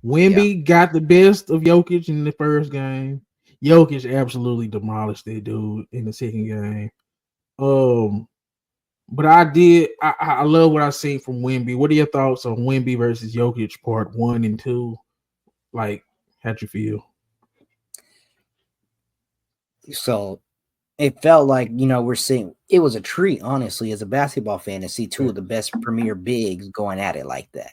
Yeah. Wemby got the best of Jokic in the first game. Jokic absolutely demolished that dude in the second game. Um, but I love what I seen from Wemby. What are your thoughts on Wemby versus Jokic part 1 and 2? Like, how'd you feel? So it felt like, we're seeing it was a treat, honestly, as a basketball fan, to see two of the best premier bigs going at it like that.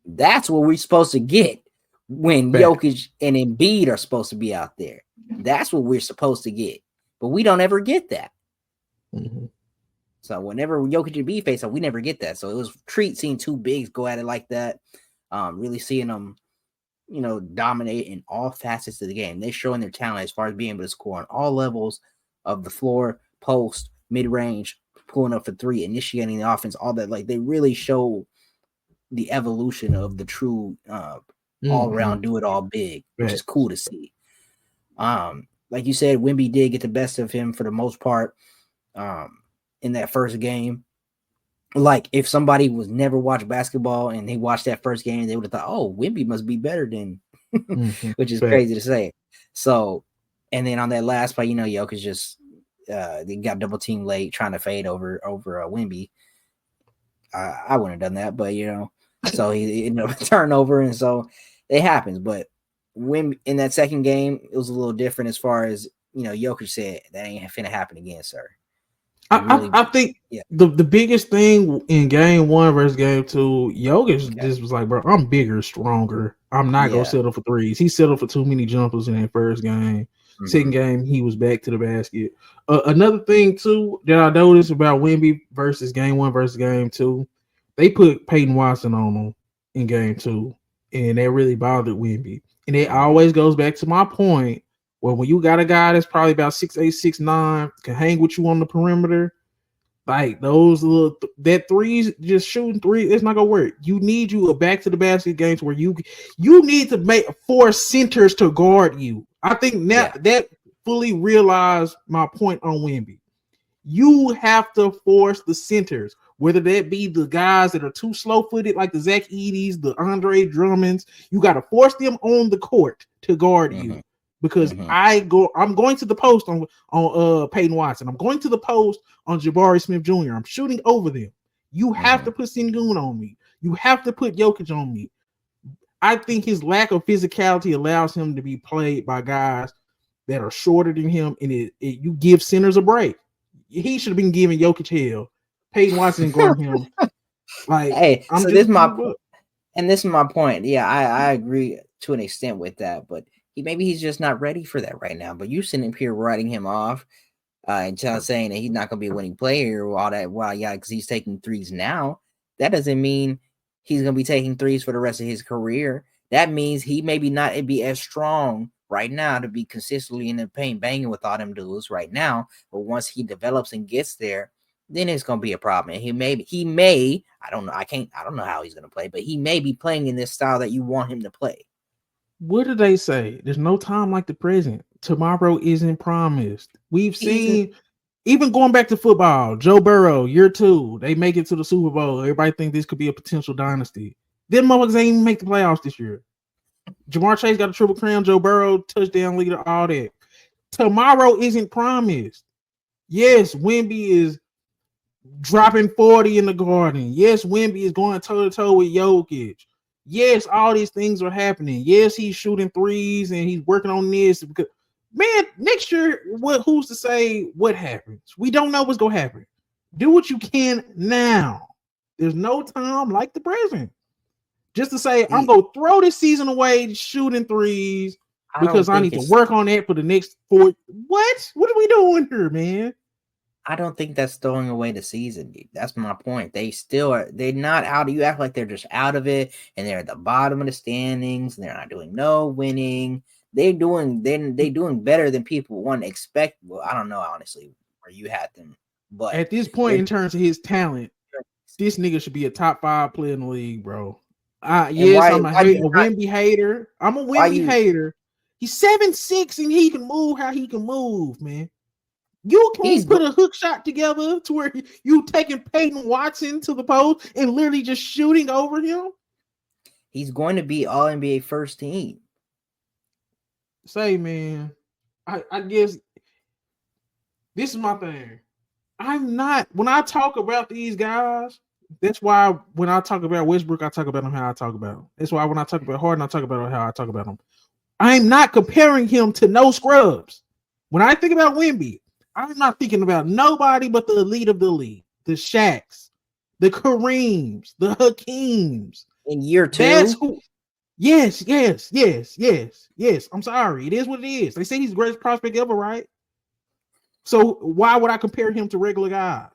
That's what we're supposed to get when Back. Jokic and Embiid are supposed to be out there. That's what we're supposed to get. But we don't ever get that. Mm-hmm. So whenever Jokic and Embiid face off, we never get that. So it was a treat seeing two bigs go at it like that. Really seeing them, dominate in all facets of the game. They're showing their talent as far as being able to score on all levels of the floor, post, mid-range, pulling up for three, initiating the offense, all that. Like, they really show the evolution of the true all-around do-it-all big, which is cool to see. Like you said, Wemby did get the best of him for the most part in that first game. Like, if somebody was never watched basketball and they watched that first game, they would have thought, oh, Wemby must be better than, which is crazy to say. So, and then on that last play, Jokic just they got double team late trying to fade over Wemby. I wouldn't have done that, but so he ended up turnover, and so it happens. But when in that second game, it was a little different as far as Jokic said, that ain't finna happen again, sir. I think the biggest thing in game 1 versus game 2, Jokic just was like, bro, I'm bigger, stronger. I'm not gonna settle for threes. He settled for too many jumpers in that first game. Second game, he was back to the basket. Another thing too that I noticed about Wemby versus game 1 versus game 2, they put Peyton Watson on him in game 2, and that really bothered Wemby. And it always goes back to my point. Well, when you got a guy that's probably about 6'8", 6'9", can hang with you on the perimeter, like those little that threes, just shooting three, it's not gonna work. You need a back to the basket games where you need to make 4 centers to guard you. I think now that fully realized my point on Wemby. You have to force the centers, whether that be the guys that are too slow-footed, like the Zach Edey's, the Andre Drummonds. You got to force them on the court to guard you. Because I'm going to the post on Peyton Watson. I'm going to the post on Jabari Smith Jr. I'm shooting over them. You have to put Sengun on me. You have to put Jokic on me. I think his lack of physicality allows him to be played by guys that are shorter than him, and you give centers a break. He should have been giving Jokic hell. Peyton Watson guarding him. Like, hey, so this is my point, and this is my point. Yeah, I agree to an extent with that, but maybe he's just not ready for that right now. But you sitting here writing him off and saying that he's not going to be a winning player or all that. Well, yeah, because he's taking threes now. That doesn't mean he's going to be taking threes for the rest of his career. That means he maybe not be as strong right now to be consistently in the paint banging with all them dudes right now. But once he develops and gets there, then it's going to be a problem. And he may, I don't know how he's going to play, but he may be playing in this style that you want him to play. What do they say? There's no time like the present. Tomorrow isn't promised. We've seen, even going back to football, Joe Burrow, year 2, they make it to the Super Bowl. Everybody think this could be a potential dynasty. Them motherfuckers ain't even make the playoffs this year. Jamar Chase got a triple crown. Joe Burrow, touchdown leader, all that. Tomorrow isn't promised. Yes, Wemby is dropping 40 in the Garden. Yes, Wemby is going toe-to-toe with Jokic. Yes, all these things are happening. Yes, he's shooting threes and he's working on this. Because, man, next year, who's to say what happens? We don't know what's going to happen. Do what you can now. There's no time like the present. Just to say, I'm going to throw this season away shooting threes because I need to work on that for the next 4. What? What are we doing here, man? I don't think that's throwing away the season, dude. That's my point. They still are. They're not out. You act like they're just out of it, and they're at the bottom of the standings, and they're not doing no winning. They're doing better than people want to expect. Well, I don't know, honestly, where you had them, but at this point, in terms of his talent, this nigga should be a top 5 player in the league, bro. Yes, I'm a Wemby hater. I'm a Wemby hater. He's 7'6" and he can move how he can move, man. You can't put a hook shot together to where you taking Peyton Watson to the post and literally just shooting over him. He's going to be all NBA first team. Say, man, I guess this is my thing. I'm not, when I talk about these guys, that's why when I talk about Westbrook, I talk about him how I talk about him. That's why when I talk about Harden, I talk about how I talk about him. I'm not comparing him to no scrubs. When I think about Wemby, I'm not thinking about nobody but the elite of the league, the Shaqs, the Kareems, the Hakeems. In year 2? That's who. Yes. I'm sorry. It is what it is. They say he's the greatest prospect ever, right? So why would I compare him to regular guys?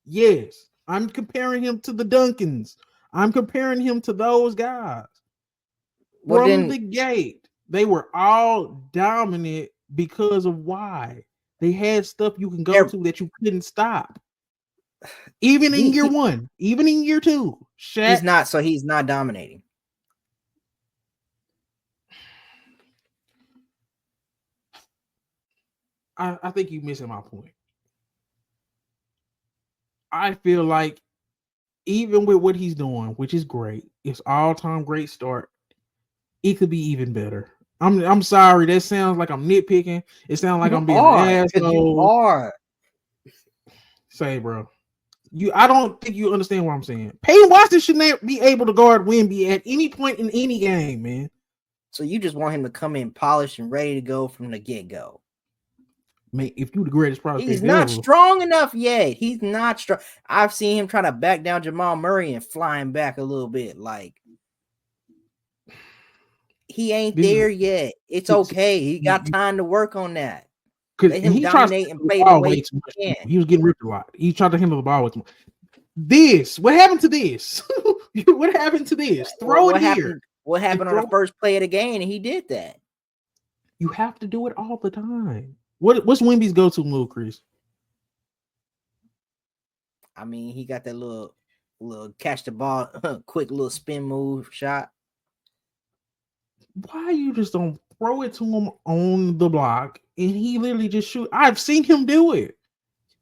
Yes, I'm comparing him to the Duncans. I'm comparing him to those guys. Well, from the gate, they were all dominant because of why? They had stuff you can go to that you couldn't stop. Even in year 1, even in year 2. Shaq, he's not dominating. I think you're missing my point. I feel like even with what he's doing, which is great, it's all-time great start, it could be even better. I'm sorry, that sounds like I'm nitpicking. It sounds like I'm being an asshole. You are. Say, bro. I don't think you understand what I'm saying. Peyton Watson should not be able to guard Wemby at any point in any game, man. So you just want him to come in polished and ready to go from the get-go. Man, if you're the greatest prospect he's not ever, strong enough yet. He's not strong. I've seen him try to back down Jamal Murray and flying back a little bit. Like, he ain't there yet. It's okay. He got time to work on that. Let him dominate and play the way he can. He was getting ripped a lot. He tried to handle the ball with him. What happened to this? What happened to this? Throw it here. What happened on the first play of the game? And he did that. You have to do it all the time. What's Wemby's go-to move, Chris? I mean, he got that little catch the ball, quick little spin move shot. Why you just don't throw it to him on the block and he literally just shoot? I've seen him do it.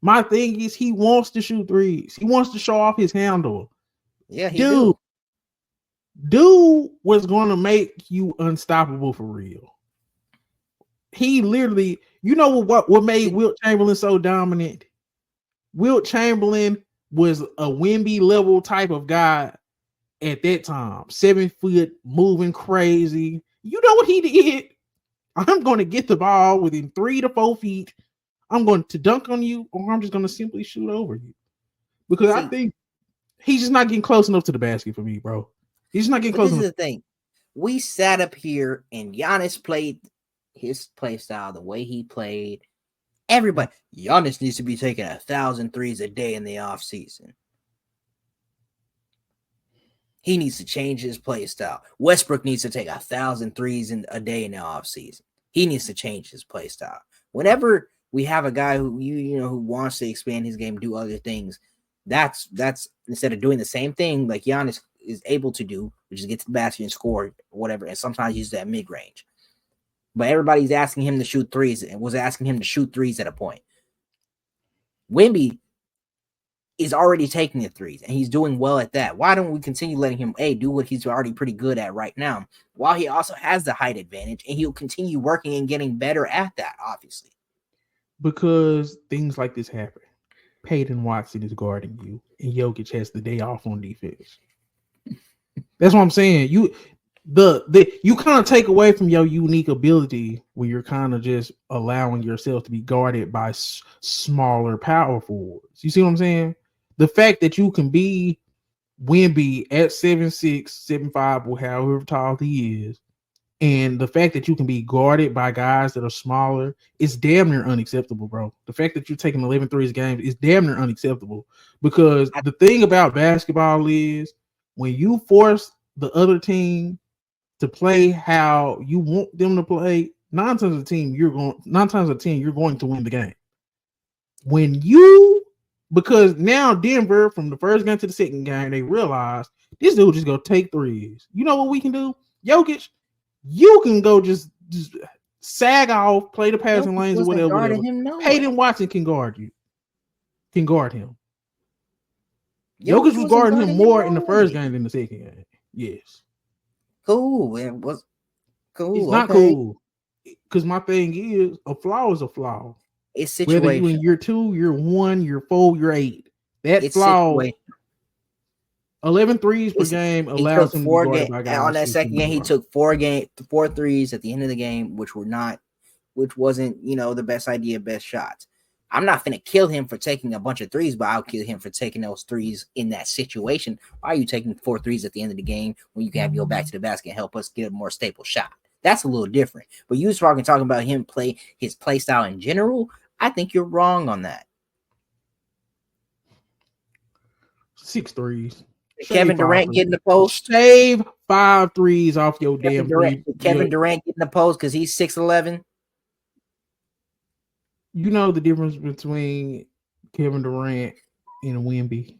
My thing is he wants to shoot threes. He wants to show off his handle. Yeah, Dude was going to make you unstoppable for real. He literally, you know what made Wilt Chamberlain so dominant? Wilt Chamberlain was a Wemby level type of guy at that time. 7 foot, moving crazy. You know what he did? I'm going to get the ball within 3 to 4 feet. I'm going to dunk on you, or I'm just going to simply shoot over you. Because I think he's just not getting close enough to the basket for me, bro. He's not getting close enough. This is the thing. We sat up here and Giannis played his play style the way he played. Everybody, Giannis needs to be taking 1,000 threes a day in the offseason. He needs to change his play style. Westbrook needs to take 1,000 threes a day in the offseason. He needs to change his play style. Whenever we have a guy who who wants to expand his game, do other things, that's instead of doing the same thing like Giannis is able to do, which is get to the basket and score or whatever, and sometimes use that mid-range. But everybody's asking him to shoot threes and was asking him to shoot threes at a point. Wemby is already taking the threes, and he's doing well at that. Why don't we continue letting him do what he's already pretty good at right now, while he also has the height advantage, and he'll continue working and getting better at that, obviously. Because things like this happen. Peyton Watson is guarding you, and Jokic has the day off on defense. That's what I'm saying. You kind of take away from your unique ability when you're kind of just allowing yourself to be guarded by smaller power forwards. You see what I'm saying? The fact that you can be Wemby at 7'6", 7'5", or however tall he is, and the fact that you can be guarded by guys that are smaller is damn near unacceptable, bro. The fact that you're taking 11 threes a game is damn near unacceptable, because the thing about basketball is when you force the other team to play how you want them to play, 9 times out of 10 you're going to win the game. Because now Denver, from the first game to the second game, they realize this dude just go take threes. You know what we can do? Jokic, you can go just sag off, play the passing lanes or whatever. Peyton Watson can guard you. Can guard him. Jokic was guarding him more in the first game than the second game. Yes. cool. It was cool. It's not cool. Because my thing is, a flaw is a flaw. It's situational. Whether you in year 2, year 1, year 4, year 8. That flaw, 11 threes per game allows him to be guarded by guys. On that second game, he took 4 threes at the end of the game, which wasn't, the best idea, best shots. I'm not going to kill him for taking a bunch of threes, but I'll kill him for taking those threes in that situation. Why are you taking 4 threes at the end of the game when you can have you go back to the basket and help us get a more stable shot? That's a little different. But you talking about him his play style in general. I think you're wrong on that. 6 threes. Kevin Durant getting the post. Save 5 threes off your damn three. Kevin Durant getting the post because he's 6'11". You know the difference between Kevin Durant and Wemby.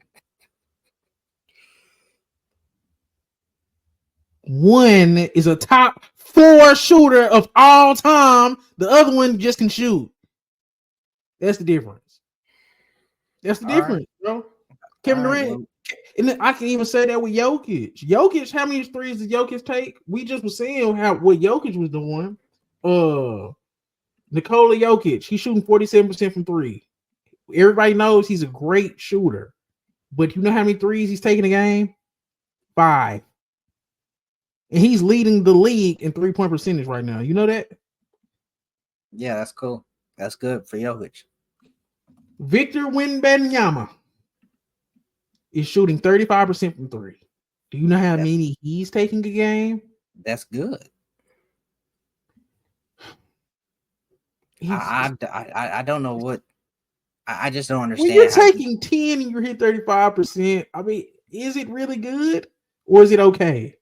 One is a top 4 shooter of all time. The other one just can shoot. That's the difference. Bro. Kevin Durant. And I can even say that with Jokic. Jokic, how many threes did Jokic take? We just were seeing what Jokic was doing. Nikola Jokic, he's shooting 47% from 3. Everybody knows he's a great shooter. But you know how many threes he's taking a game? 5. And he's leading the league in 3-point percentage right now. You know that? Yeah, that's cool. That's good for Jokic. Victor Wembanyama is shooting 35% from 3. Do you know how many he's taking a game? That's good. I don't know what. I just don't understand. When you're taking 10 and you hit 35%, I mean, is it really good or is it okay?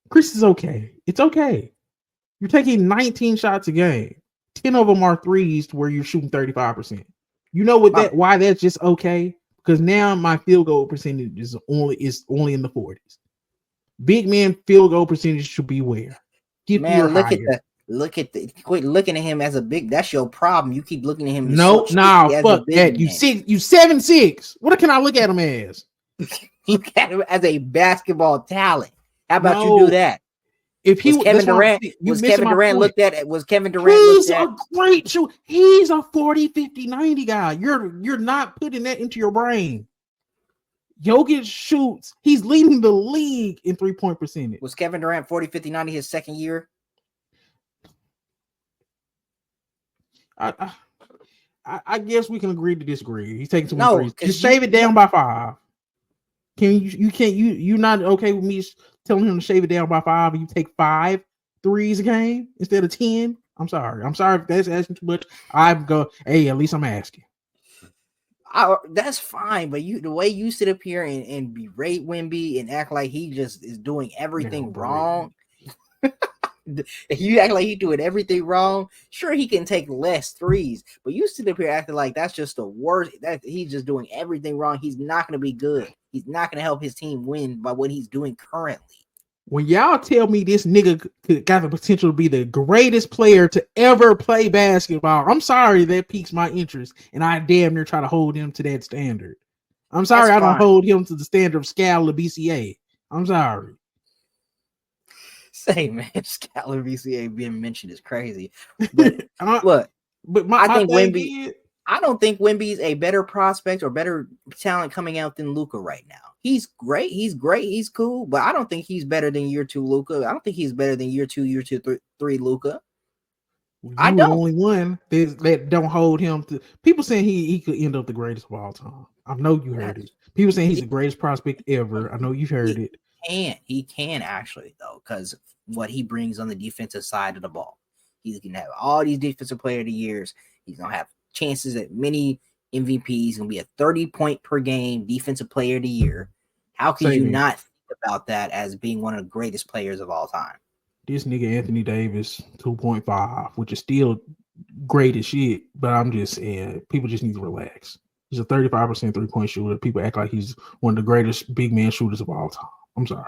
Chris is okay. It's okay. You're taking 19 shots a game. 10 of them are threes to where you're shooting 35%. You know what why that's just okay? Because now my field goal percentage is only in the 40s. Big man field goal percentage should be where? Quit looking at him as a big. That's your problem. You keep looking at him. Fuck that. You 7'6". What can I look at him as? Look at him as a basketball talent. How about you do that? If he was Kevin Durant, was Kevin Durant looked at? He's a great shooter. He's a 40, 50, 90 guy. You're not putting that into your brain. Jokic shoots. He's leading the league in 3-point percentage. Was Kevin Durant 40, 50, 90 his second year? I guess we can agree to disagree. He's taking too many threes. Just shave it down by 5. You're not okay with me telling him to shave it down by 5 and you take 5 threes a game instead of 10? I'm sorry if that's asking too much. At least I'm asking. That's fine, but the way you sit up here and berate Wemby and act like he just is doing everything wrong. You act like he's doing everything wrong. Sure, he can take less threes, but you sit up here acting like that's just the worst. That he's just doing everything wrong. He's not going to be good. He's not going to help his team win by what he's doing currently. When y'all tell me this nigga got the potential to be the greatest player to ever play basketball, I'm sorry that piques my interest, and I damn near try to hold him to that standard. I'm sorry I don't hold him to the standard of Scala BCA. I'm sorry. Say, man, Scala BCA being mentioned is crazy. But look, I don't think Wemby's a better prospect or better talent coming out than Luka right now. He's great. He's cool, but I don't think he's better than year 2 Luka. I don't think he's better than year 2, 3 Luka. I don't. Only one that don't hold him to. People saying he could end up the greatest of all time. I know you heard it. People saying he's the greatest prospect ever. I know you heard it. He can actually though, because what he brings on the defensive side of the ball. He's gonna have all these defensive player of the years. He's gonna have chances at many MVPs. He's gonna be a 30-point per game defensive player of the year. How can you not think about that as being one of the greatest players of all time? This nigga Anthony Davis 2.5, which is still great as shit, but I'm just saying people just need to relax. He's a 35% 3-point shooter. People act like he's one of the greatest big man shooters of all time. I'm sorry.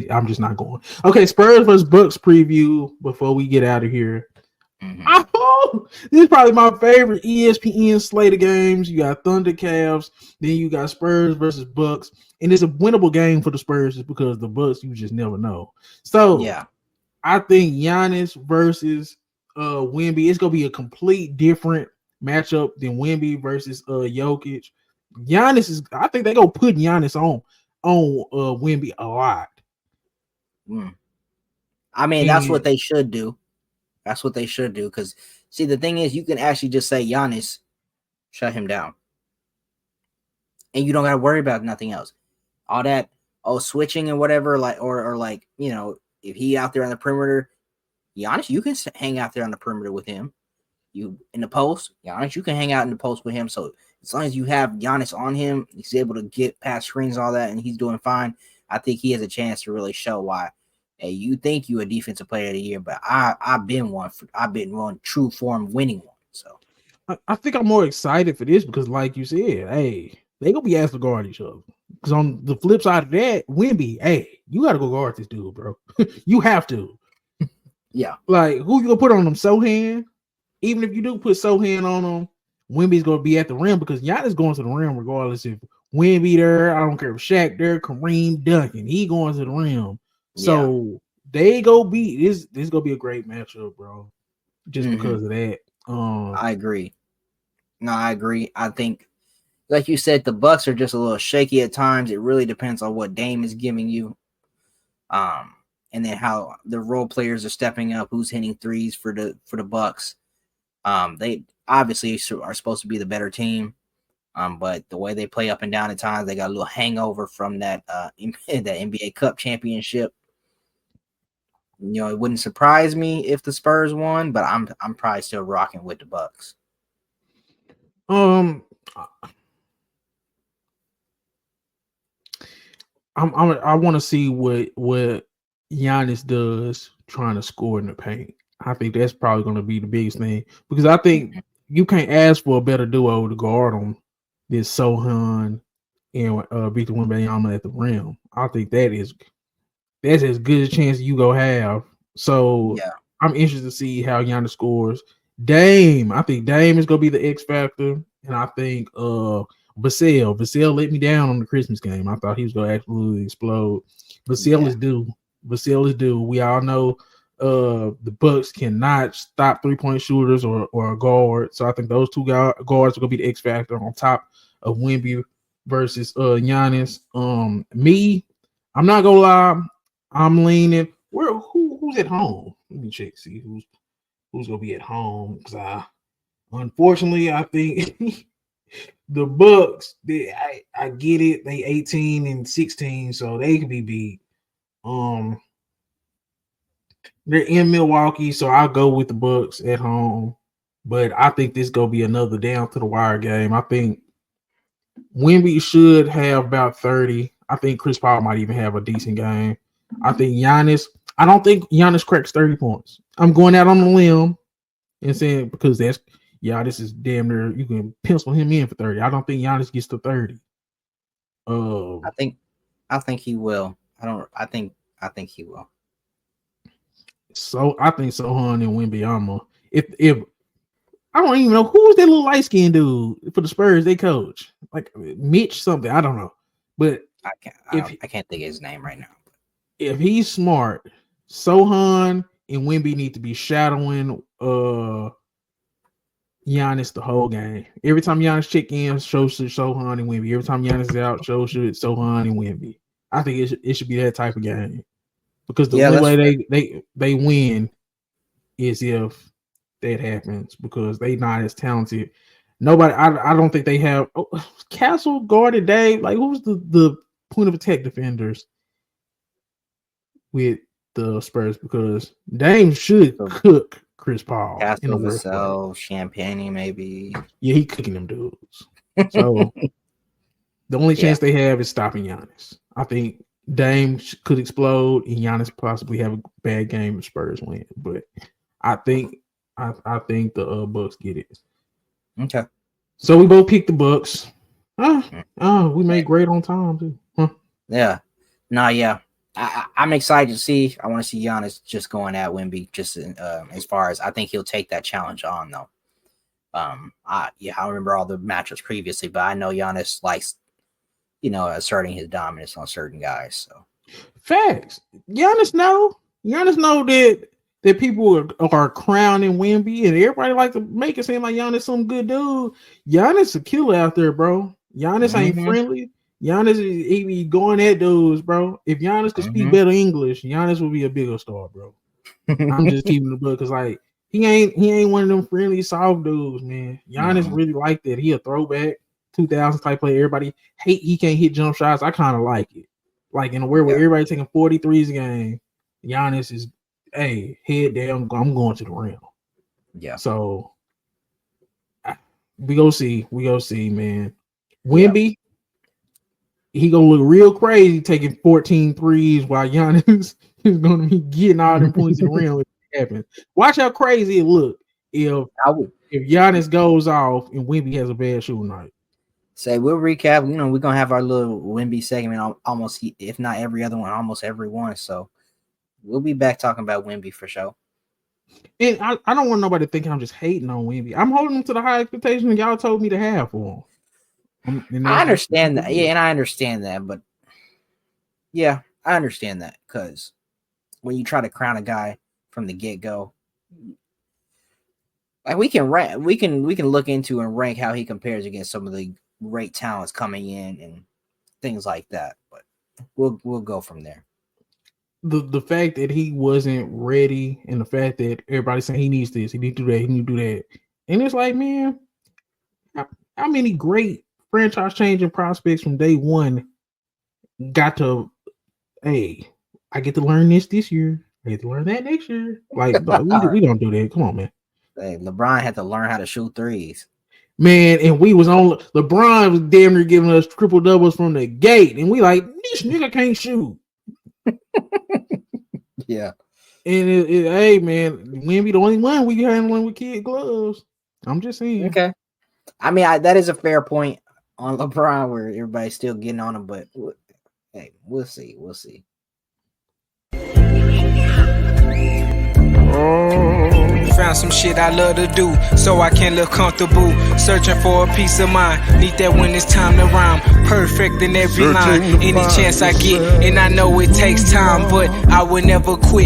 I'm just not going. Okay, Spurs vs. Bucks preview before we get out of here. Mm-hmm. This is probably my favorite ESPN slate of games. You got Thunder Cavs, then you got Spurs versus Bucks, and it's a winnable game for the Spurs just because the Bucks you just never know. So yeah, I think Giannis versus Wemby, it's gonna be a complete different matchup than Wemby versus Jokic. Giannis is, I think they gonna put Giannis on Wemby a lot. I mean, that's what they should do. That's what they should do. Because see, the thing is, you can actually just say Giannis, shut him down, and you don't got to worry about nothing else. All that switching and whatever, like or like if he out there on the perimeter, Giannis, you can hang out there on the perimeter with him. You in the post, Giannis, you can hang out in the post with him. So as long as you have Giannis on him, he's able to get past screens, all that, and he's doing fine. I think he has a chance to really show why. Hey, you think you a defensive player of the year, but I've been one true form winning one. So I think I'm more excited for this because, like you said, hey, they gonna be asked to guard each other. Because on the flip side of that, Wemby, hey, you gotta go guard this dude, bro. You have to. Yeah. Like, who you gonna put on him? Sohan? Even if you do put Sohan on him, Wemby's gonna be at the rim because Giannis going to the rim regardless if Wemby there. I don't care if Shaq there, Kareem, Duncan, he going to the rim. So they go be this. This is gonna be a great matchup, bro. Just because of that. I agree. No, I agree. I think, like you said, the Bucks are just a little shaky at times. It really depends on what Dame is giving you, and then how the role players are stepping up. Who's hitting threes for the Bucks? They obviously are supposed to be the better team, but the way they play up and down at times, they got a little hangover from that that NBA Cup championship. It wouldn't surprise me if the Spurs won, but I'm probably still rocking with the Bucks. I want to see what Giannis does trying to score in the paint. I think that's probably going to be the biggest thing because I think you can't ask for a better duo to guard them than Sohan and Victor Wembanyama at the rim. I think that's as good a chance you go have. So I'm interested to see how Giannis scores. Dame, I think Dame is gonna be the X factor, and I think Vassell let me down on the Christmas game. I thought he was gonna absolutely explode. Vassell is due. Vassell is due. We all know the Bucks cannot stop 3-point shooters or a guard. So I think those two guards are gonna be the X factor on top of Wemby versus Giannis. I'm not gonna lie. I'm leaning. Who's at home? Let me check. See who's gonna be at home. Because unfortunately, I think the Bucks. I get it. They 18 and 16, so they can be beat. They're in Milwaukee, so I'll go with the Bucks at home. But I think this gonna be another down to the wire game. I think Wemby should have about 30. I think Chris Paul might even have a decent game. I think Giannis. I don't think Giannis cracks 30 points. I'm going out on a limb and saying because this is damn near you can pencil him in for 30. I don't think Giannis gets to 30. I think he will. I think he will. So I think Sohan and Wembanyama. If I don't even know who's that little light skinned dude for the Spurs they coach, like Mitch something. I don't know, but I can't think of his name right now. If he's smart, Sohan and Wemby need to be shadowing Giannis the whole game. Every time Giannis check in, shows Sohan and Wemby. Every time Giannis is out, shows Sohan and Wemby. I think it should be that type of game because the only way they win is if that happens because they not as talented. Nobody, I don't think they have Castle guarded Dave. Like who's the point of attack defenders with the Spurs because Dame should cook Chris Paul. Castle, Vassell, Champagne, maybe. Yeah, he cooking them dudes. So the only chance they have is stopping Giannis. I think Dame could explode and Giannis possibly have a bad game if Spurs win. But I think the Bucks get it. Okay. So we both picked the Bucks. We made great on time too. Huh? Yeah. Nah, yeah. I'm excited to see. I want to see Giannis just going at Wemby. Just as far as I think he'll take that challenge on though. I remember all the matchups previously, but I know Giannis likes, asserting his dominance on certain guys. So facts. Giannis know that people are crowning Wemby, and everybody like to make it seem like Giannis some good dude. Giannis a killer out there, bro. Giannis ain't friendly. Giannis he be going at dudes, bro. If Giannis could speak better English, Giannis would be a bigger star, bro. I'm just keeping the book because like he ain't one of them friendly soft dudes, man. Giannis really like that. He a throwback 2000 type player. Everybody hate he can't hit jump shots. I kind of like it. Like in a world where everybody taking 43s a game, Giannis is head down. I'm going to the rim. Yeah. So we go see, man. Wemby. He gonna look real crazy taking 14 threes while Giannis is gonna be getting all them points in the rim if it happens. Watch how crazy it look if Giannis goes off and Wemby has a bad shooting night. Say we'll recap. We're gonna have our little Wemby segment almost, if not every other one, almost every one. So we'll be back talking about Wemby for sure. And I don't want nobody thinking I'm just hating on Wemby. I'm holding him to the high expectation that y'all told me to have for him. I understand that. Yeah, and I understand that, but yeah, I understand that because when you try to crown a guy from the get-go, like we can look into and rank how he compares against some of the great talents coming in and things like that, but we'll go from there. The fact that he wasn't ready and the fact that everybody's saying he needs this, he needs to do that, he needs to do that. And it's like, man, how many great franchise changing prospects from day one got to, I get to learn this year. I get to learn that next year. Like, we don't do that. Come on, man. Hey, LeBron had to learn how to shoot threes. Man, and we was on LeBron was damn near giving us triple doubles from the gate, and we like, this nigga can't shoot. Yeah. And hey man, Wemby the only one we handling with kid gloves. I'm just saying. Okay. I mean, that is a fair point on LeBron where everybody's still getting on him, but hey, we'll see. Found some shit I love to do, so I can look comfortable. Searching for a peace of mind. Need that when it's time to rhyme. Perfect in every line. Any chance I get, and I know it takes time, but I will never quit.